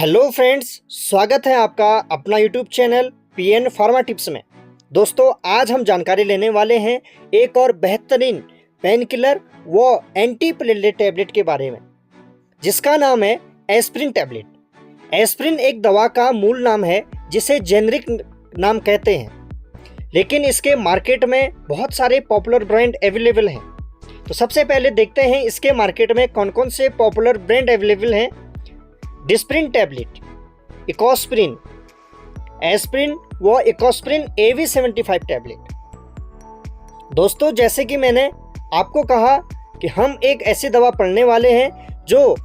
Hello friends, स्वागत है आपका अपना YouTube channel PN pharma tips में। दोस्तों, आज हम जानकारी लेने वाले हैं एक और बेहतरीन पेन किलर व एंटी प्लेटलेट टैबलेट के बारे में, जिसका नाम है एस्प्रिन टैबलेट। एस्प्रिन एक दवा का मूल नाम है जिसे जेनरिक नाम कहते हैं, लेकिन इसके मार्केट में बहुत सारे पॉपुलर ब्रांड अवेलेबल हैं। तो सबसे पहले देखते हैं इसके मार्केट में कौन कौन से पॉपुलर ब्रांड अवेलेबल हैं। डिस्प्रिन टैबलेट, इकोस्प्रिन, एस्प्रिन व इकोस्प्रिन AV75 टैबलेट। दोस्तों, जैसे कि मैंने आपको कहा कि हम एक ऐसी दवा पढ़ने वाले हैं जो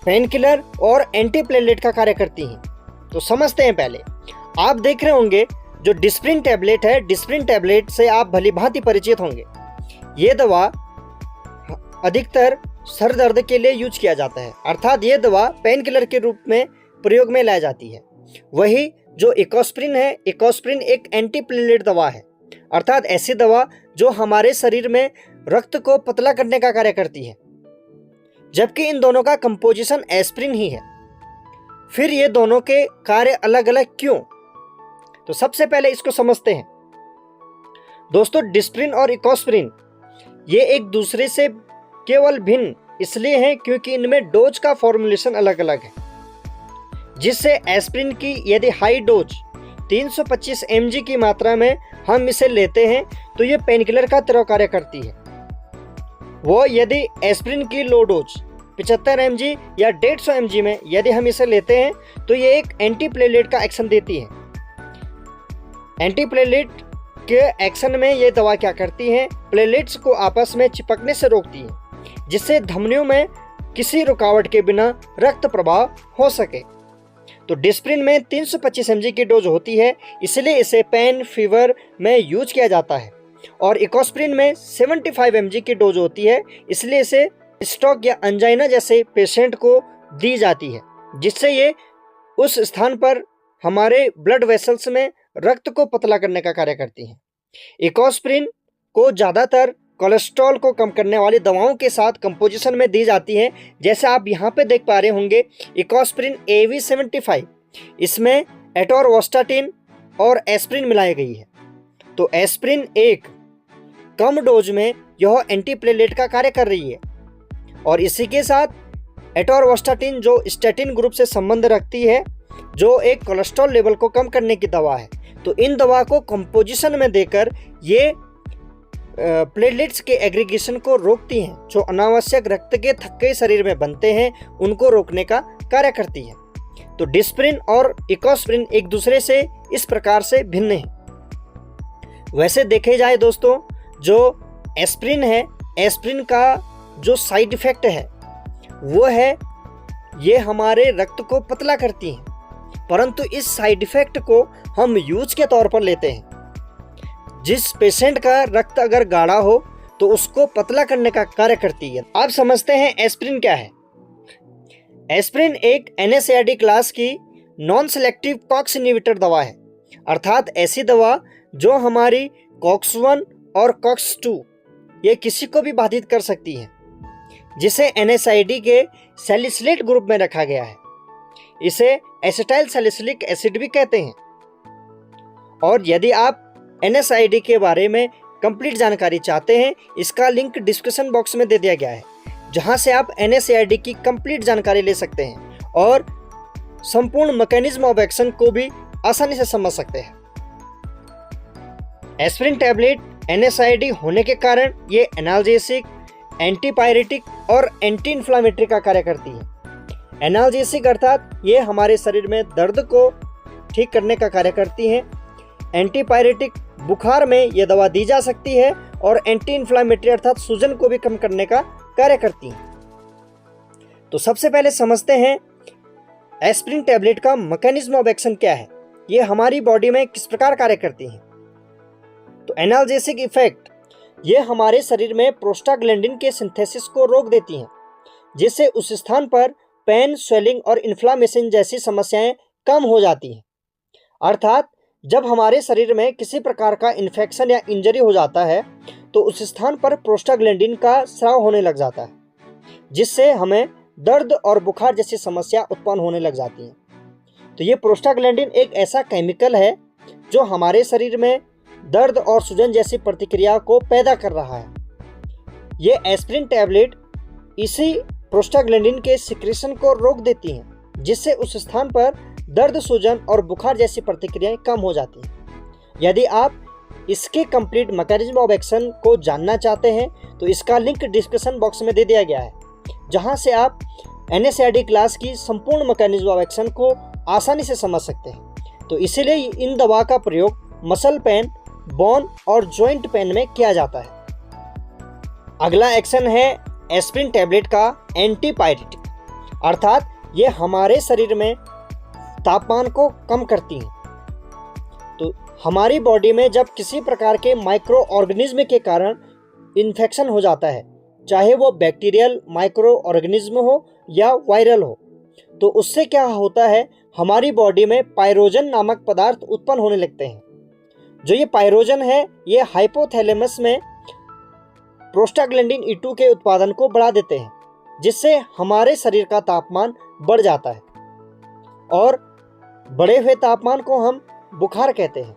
पेन किलर और एंटी प्लेटलेट का कार्य करती हैं। तो समझते हैं। पहले आप देख रहे होंगे जो डिस्प्रिन टैबलेट है, डिस्प्रिन टैबलेट से आप भली भांति परिचित होंगे। ये दवा अधिकतर सर दर्द के लिए यूज किया जाता है, अर्थात ये दवा पेन किलर के रूप में प्रयोग में लाई जाती है। वही जो इकोस्प्रिन है, इकोस्प्रिन एक एंटी प्लेटलेट दवा है, अर्थात ऐसी दवा जो हमारे शरीर में रक्त को पतला करने का कार्य करती है, जबकि इन दोनों का कंपोजिशन एस्प्रिन ही है। फिर ये दोनों के कार्य अलग अलग क्यों? तो सबसे पहले इसको समझते हैं। दोस्तों, डिस्प्रिन और इकोस्प्रिन ये एक दूसरे से केवल भिन्न इसलिए हैं क्योंकि इनमें डोज का फॉर्मुलेशन अलग अलग है, जिससे एस्प्रिन की यदि हाई डोज 325 mg की मात्रा में हम इसे लेते हैं तो ये पेन किलर का तरह कार्य करती है। वो यदि एस्प्रिन की लो डोज 75 mg या 150 mg में यदि हम इसे लेते हैं तो ये एक एंटी प्लेटलेट का एक्शन देती है। एंटी प्लेटलेट के एक्शन में ये दवा क्या करती है? प्लेटलेट्स को आपस में चिपकने से रोकती है, जिससे धमनियों में किसी रुकावट के बिना रक्त प्रवाह हो सके। तो डिस्प्रिन में 325 mg की डोज होती है, इसलिए इसे पेन फीवर में यूज किया जाता है, और इकोस्प्रिन में 75 mg की डोज होती है, इसलिए इसे स्ट्रोक या अंजाइना जैसे पेशेंट को दी जाती है, जिससे ये उस स्थान पर हमारे ब्लड वेसल्स में रक्त को पतला करने का कार्य करती है। इकोस्प्रिन को ज़्यादातर कोलेस्ट्रॉल को कम करने वाली दवाओं के साथ कंपोजिशन में दी जाती है, जैसे आप यहाँ पे देख पा रहे होंगे इकोस्प्रिन AV75, इसमें एटोरवास्टाटिन और एस्प्रिन मिलाई गई है। तो एस्प्रिन एक कम डोज में यह एंटी प्लेटलेट का कार्य कर रही है, और इसी के साथ एटोरवास्टाटिन जो स्टैटिन ग्रुप से संबंध रखती है, जो एक कोलेस्ट्रॉल लेवल को कम करने की दवा है। तो इन दवा को कंपोजिशन में देकर ये प्लेटलेट्स के एग्रीगेशन को रोकती हैं, जो अनावश्यक रक्त के थक्के शरीर में बनते हैं उनको रोकने का कार्य करती है। तो डिस्प्रिन और इकोस्प्रिन एक दूसरे से इस प्रकार से भिन्न हैं। वैसे देखे जाए दोस्तों, जो एस्प्रिन है, एस्प्रिन का जो साइड इफेक्ट है वो है ये हमारे रक्त को पतला करती हैं, परंतु इस साइड इफेक्ट को हम यूज के तौर पर लेते हैं। जिस पेशेंट का रक्त अगर गाढ़ा हो तो उसको पतला करने का कार्य करती है। अब समझते हैं एस्प्रिन क्या है। एस्प्रिन एक NSAID क्लास की नॉन सेलेक्टिव कॉक्स इनहिबिटर दवा है, अर्थात ऐसी दवा जो हमारी COX-1 और COX-2 ये किसी को भी बाधित कर सकती है, जिसे NSAID के सैलिसिलेट ग्रुप में रखा गया है। इसे एसिटाइल सैलिसिलिक एसिड भी कहते हैं। और यदि आप NSAID के बारे में कंप्लीट जानकारी चाहते हैं, इसका लिंक डिस्क्रिप्शन बॉक्स में दे दिया गया है, जहां से आप NSAID की कंप्लीट जानकारी ले सकते हैं और संपूर्ण मैकेनिज्म ऑफ एक्शन को भी आसानी से समझ सकते हैं। एस्प्रिन टैबलेट NSAID होने के कारण ये एनाल्जेसिक, एंटीपायरेटिक और एंटी इन्फ्लामेटरी का कार्य करती है। एनाल्जेसिक अर्थात ये हमारे शरीर में दर्द को ठीक करने का कार्य करती है। एंटीपायरेटिक बुखार में यह दवा दी जा सकती है, और एंटी इन्फ्लामेटरी अर्थात सूजन को भी कम करने का कार्य करती है। तो सबसे पहले समझते हैं एस्प्रिन टैबलेट का मैकेनिज्म ऑफ एक्शन क्या है, ये हमारी बॉडी में किस प्रकार कार्य करती हैं। तो एनाल्जेसिक इफेक्ट ये हमारे शरीर में प्रोस्टाग्लैंडिन के सिंथेसिस को रोक देती हैं, जिससे उस स्थान पर पेन, स्वेलिंग और इन्फ्लामेशन जैसी समस्याएं कम हो जाती हैं। अर्थात जब हमारे शरीर में किसी प्रकार का इन्फेक्शन या इंजरी हो जाता है तो उस स्थान पर प्रोस्टाग्लैंडिन का स्राव होने लग जाता है, जिससे हमें दर्द और बुखार जैसी समस्या उत्पन्न होने लग जाती हैं। तो ये प्रोस्टाग्लैंडिन एक ऐसा केमिकल है जो हमारे शरीर में दर्द और सूजन जैसी प्रतिक्रिया को पैदा कर रहा है। ये एस्पिरिन टैबलेट इसी प्रोस्टाग्लैंडिन के सिक्रेशन को रोक देती हैं, जिससे उस स्थान पर दर्द, सूजन और बुखार जैसी प्रतिक्रियाएं कम हो जाती हैं। यदि आप इसके कंप्लीट मैकेनिज्म ऑफ एक्शन को जानना चाहते हैं तो इसका लिंक डिस्क्रिप्शन बॉक्स में दे दिया गया है, जहां से आप NSAID क्लास की संपूर्ण मैकेनिज्म ऑफ एक्शन को आसानी से समझ सकते हैं। तो इसीलिए इन दवा का प्रयोग मसल पेन, बोन और जॉइंट पेन में किया जाता है। अगला एक्शन है एस्पिरिन टैबलेट का एंटीपायरेटिक, अर्थात ये हमारे शरीर में तापमान को कम करती हैं। तो हमारी बॉडी में जब किसी प्रकार के माइक्रो ऑर्गेनिज्म के कारण इन्फेक्शन हो जाता है, चाहे वो बैक्टीरियल माइक्रो ऑर्गेनिज्म हो या वायरल हो, तो उससे क्या होता है, हमारी बॉडी में पायरोजन नामक पदार्थ उत्पन्न होने लगते हैं। जो ये पायरोजन है, ये हाइपोथैलेमस में प्रोस्टाग्लैंडिन E2 के उत्पादन को बढ़ा देते हैं, जिससे हमारे शरीर का तापमान बढ़ जाता है और बढ़े हुए तापमान को हम बुखार कहते हैं।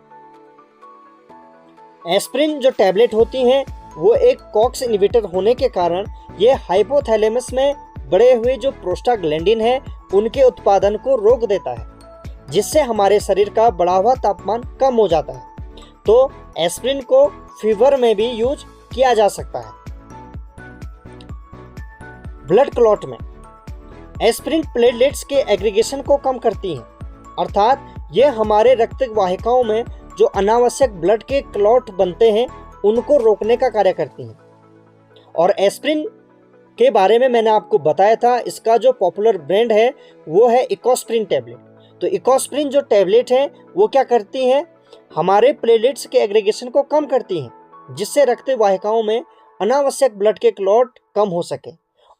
एस्पिरिन जो टैबलेट होती हैं वो एक कॉक्स इनहिबिटर होने के कारण ये हाइपोथैलेमस में बढ़े हुए जो प्रोस्टाग्लैंडिन है उनके उत्पादन को रोक देता है, जिससे हमारे शरीर का बढ़ा हुआ तापमान कम हो जाता है। तो एस्पिरिन को फीवर में भी यूज किया जा सकता है। ब्लड क्लॉट में एस्पिरिन प्लेटलेट्स के एग्रीगेशन को कम करती हैं, अर्थात ये हमारे रक्त वाहिकाओं में जो अनावश्यक ब्लड के क्लॉट बनते हैं उनको रोकने का कार्य करती हैं। और एस्पिरिन के बारे में मैंने आपको बताया था, इसका जो पॉपुलर ब्रांड है वो है इकोस्प्रिन टैबलेट। तो इकोस्प्रिन जो टैबलेट है वो क्या करती हैं, हमारे प्लेटलेट्स के एग्रीगेशन को कम करती हैं, जिससे रक्त वाहिकाओं में अनावश्यक ब्लड के क्लॉट कम हो सके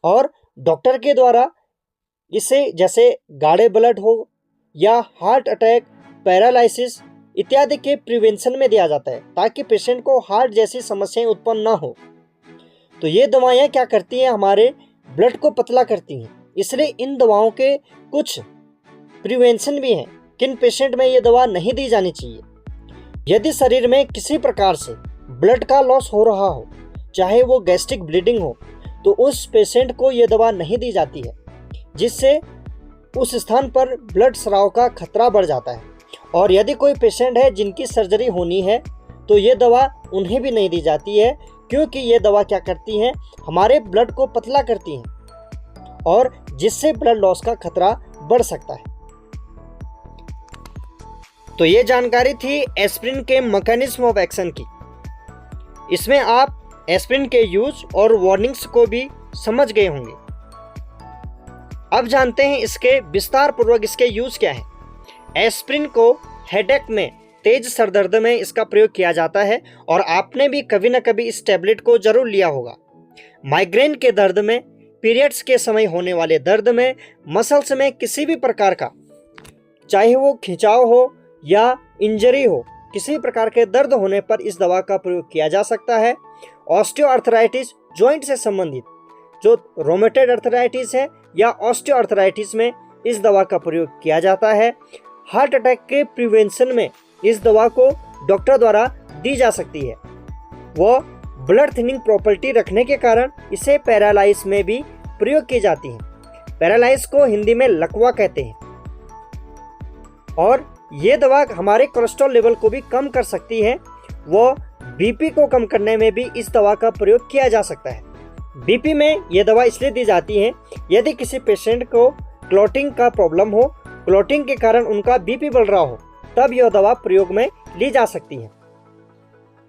और डॉक्टर के द्वारा इसे जैसे गाढ़े ब्लड हो या हार्ट अटैक, पैरालिसिस इत्यादि के प्रिवेंशन में दिया जाता है, ताकि पेशेंट को हार्ट जैसी समस्याएं उत्पन्न ना हो। तो ये दवाएं क्या करती हैं, हमारे ब्लड को पतला करती हैं। इसलिए इन दवाओं के कुछ प्रिवेंशन भी हैं, किन पेशेंट में ये दवा नहीं दी जानी चाहिए। यदि शरीर में किसी प्रकार से ब्लड का लॉस हो रहा हो, चाहे वो गैस्ट्रिक ब्लीडिंग हो, तो उस पेशेंट को ये दवा नहीं दी जाती है, जिससे उस स्थान पर ब्लड स्राव का खतरा बढ़ जाता है। और यदि कोई पेशेंट है जिनकी सर्जरी होनी है तो ये दवा उन्हें भी नहीं दी जाती है, क्योंकि ये दवा क्या करती हैं, हमारे ब्लड को पतला करती हैं और जिससे ब्लड लॉस का खतरा बढ़ सकता है। तो ये जानकारी थी एस्पिरिन के मैकेनिज्म ऑफ एक्शन की। इसमें आप एस्पिरिन के यूज और वार्निंग्स को भी समझ गए होंगे। अब जानते हैं इसके विस्तार पूर्वक इसके यूज क्या है। एस्पिरिन को हेडेक में, तेज सरदर्द में इसका प्रयोग किया जाता है और आपने भी कभी ना कभी इस टैबलेट को जरूर लिया होगा। माइग्रेन के दर्द में, पीरियड्स के समय होने वाले दर्द में, मसल्स में किसी भी प्रकार का, चाहे वो खिंचाव हो या इंजरी हो, किसी प्रकार के दर्द होने पर इस दवा का प्रयोग किया जा सकता है। ऑस्टियोआर्थराइटिस, जॉइंट से संबंधित जो रोमेटॉइड अर्थराइटिस है या ऑस्टियोआर्थराइटिस में इस दवा का प्रयोग किया जाता है। हार्ट अटैक के प्रिवेंशन में इस दवा को डॉक्टर द्वारा दी जा सकती है। वो ब्लड थिनिंग प्रॉपर्टी रखने के कारण इसे पैरालाइज में भी प्रयोग की जाती है। पैरालाइज को हिंदी में लकवा कहते हैं। और ये दवा हमारे कोलेस्ट्रॉल लेवल को भी कम कर सकती है। वो बीपी को कम करने में भी इस दवा का प्रयोग किया जा सकता है। बीपी में ये दवा इसलिए दी जाती है यदि किसी पेशेंट को क्लॉटिंग का प्रॉब्लम हो, क्लॉटिंग के कारण उनका बीपी बढ़ रहा हो, तब यह दवा प्रयोग में ली जा सकती है।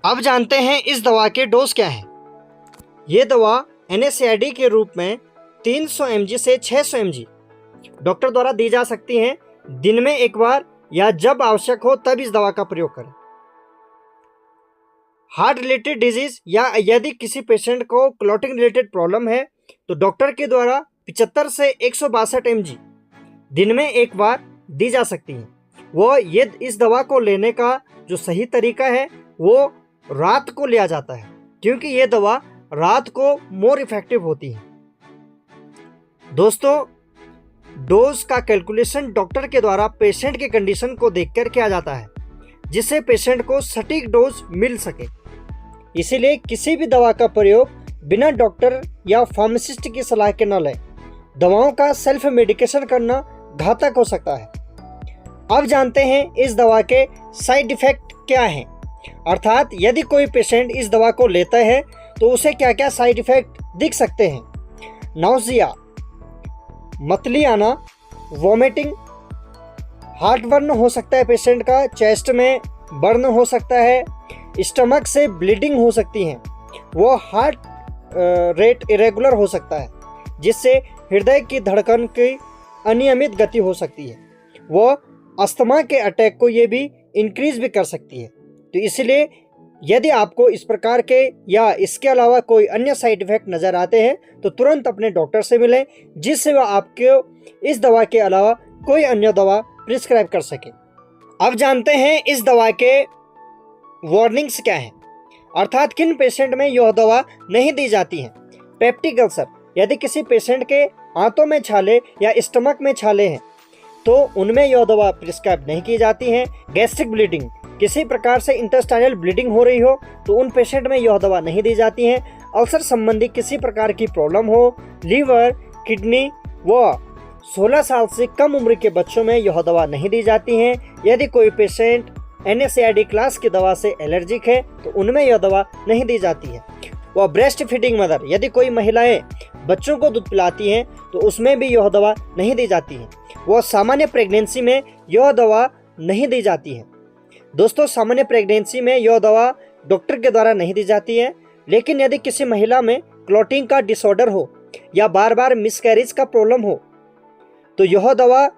अब जानते हैं इस दवा के डोज क्या हैं। ये दवा NSAID के रूप में 300 mg से 600 mg डॉक्टर द्वारा दी जा सकती है। दिन में एक बार या जब आवश्यक हो तब इस दवा का प्रयोग करें। हार्ट रिलेटेड डिजीज या यदि किसी पेशेंट को क्लॉटिंग रिलेटेड प्रॉब्लम है तो डॉक्टर के द्वारा 75 से 162 mg दिन में एक बार दी जा सकती है। वो ये इस दवा को लेने का जो सही तरीका है वो रात को लिया जाता है, क्योंकि ये दवा रात को मोर इफेक्टिव होती है। दोस्तों, डोज का कैलकुलेशन डॉक्टर के द्वारा पेशेंट की कंडीशन को देखकर किया जाता है, जिससे पेशेंट को सटीक डोज मिल सके। इसीलिए किसी भी दवा का प्रयोग बिना डॉक्टर या फार्मासिस्ट की सलाह के न लें। दवाओं का सेल्फ मेडिकेशन करना घातक हो सकता है। अब जानते हैं इस दवा के साइड इफ़ेक्ट क्या हैं, अर्थात यदि कोई पेशेंट इस दवा को लेता है तो उसे क्या क्या साइड इफ़ेक्ट दिख सकते हैं। नाउजिया, मतली आना, वॉमिटिंग, हार्ट बर्न हो सकता है पेशेंट का, चेस्ट में बर्न हो सकता है, स्टमक से ब्लीडिंग हो सकती है, वो हार्ट रेट इरेगुलर हो सकता है जिससे हृदय की धड़कन की अनियमित गति हो सकती है, वो अस्थमा के अटैक को ये भी इंक्रीज भी कर सकती है। तो इसलिए यदि आपको इस प्रकार के या इसके अलावा कोई अन्य साइड इफ़ेक्ट नज़र आते हैं तो तुरंत अपने डॉक्टर से मिलें, जिससे वह आपको इस दवा के अलावा कोई अन्य दवा प्रिस्क्राइब कर सके। अब जानते हैं इस दवा के वार्निंग्स क्या हैं, अर्थात किन पेशेंट में यह दवा नहीं दी जाती है। पेप्टिक अल्सर, यदि किसी पेशेंट के आंतों में छाले या स्टमक में छाले हैं तो उनमें यह दवा प्रिस्क्राइब नहीं की जाती है। गैस्ट्रिक ब्लीडिंग, किसी प्रकार से इंटेस्टाइनल ब्लीडिंग हो रही हो तो उन पेशेंट में यह दवा नहीं दी जाती है। अल्सर संबंधी किसी प्रकार की प्रॉब्लम हो, लीवर, किडनी व 16 साल से कम उम्र के बच्चों में यह दवा नहीं दी जाती है। यदि कोई पेशेंट NSAID क्लास की दवा से एलर्जिक है तो उनमें यह दवा नहीं दी जाती है। वह ब्रेस्ट फीडिंग मदर, यदि कोई महिलाएं बच्चों को दूध पिलाती हैं तो उसमें भी यह दवा नहीं दी जाती है। वह सामान्य प्रेगनेंसी में यह दवा नहीं दी जाती है। दोस्तों, सामान्य प्रेगनेंसी में यह दवा डॉक्टर के द्वारा नहीं दी जाती है, लेकिन यदि किसी महिला में क्लॉटिंग का डिसऑर्डर हो या बार बार मिसकैरेज का प्रॉब्लम हो तो यह दवा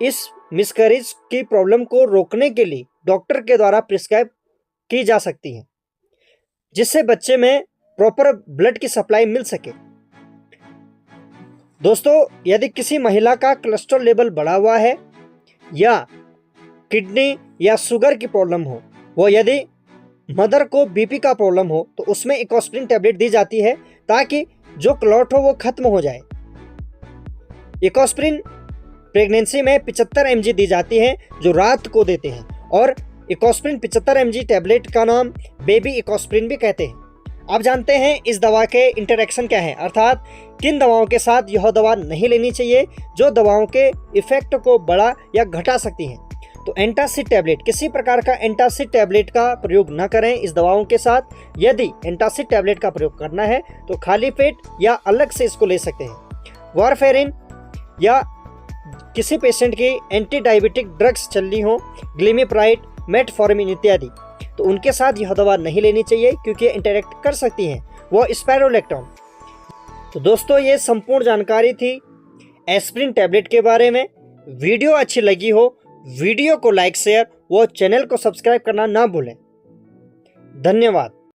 इस मिसकैरेज की प्रॉब्लम को रोकने के लिए डॉक्टर के द्वारा प्रिस्क्राइब की जा सकती है, जिससे बच्चे में प्रॉपर ब्लड की सप्लाई मिल सके। दोस्तों, यदि किसी महिला का कोलेस्ट्रॉल लेवल बढ़ा हुआ है या किडनी या शुगर की प्रॉब्लम हो, वो यदि मदर को बीपी का प्रॉब्लम हो तो उसमें इकोस्प्रिन टैबलेट दी जाती है ताकि जो क्लॉट हो वो खत्म हो जाए। इकोस्प्रिन प्रेगनेंसी में 75 mg दी जाती है जो रात को देते हैं, और इकोस्प्रिन 75 mg टैबलेट का नाम बेबी इकोस्प्रिन भी कहते हैं। अब जानते हैं इस दवा के इंटरेक्शन क्या है, अर्थात किन दवाओं के साथ यह दवा नहीं लेनी चाहिए जो दवाओं के इफेक्ट को बढ़ा या घटा सकती हैं। तो एंटासिड टैबलेट, किसी प्रकार का एंटासिड टैबलेट का प्रयोग न करें इस दवाओं के साथ। यदि एंटासिड टैबलेट का प्रयोग करना है तो खाली पेट या अलग से इसको ले सकते हैं। वारफेरिन या किसी पेशेंट की एंटी डायबिटिक ड्रग्स चल रही हो, ग्लिमिप्राइड, मेटफॉर्मिन इत्यादि, तो उनके साथ यह दवा नहीं लेनी चाहिए क्योंकि इंटरेक्ट कर सकती हैं, वो स्पाइरोलेक्टोन। तो दोस्तों, ये संपूर्ण जानकारी थी एस्प्रिन टैबलेट के बारे में। वीडियो अच्छी लगी हो, वीडियो को लाइक, शेयर व चैनल को सब्सक्राइब करना ना भूलें। धन्यवाद।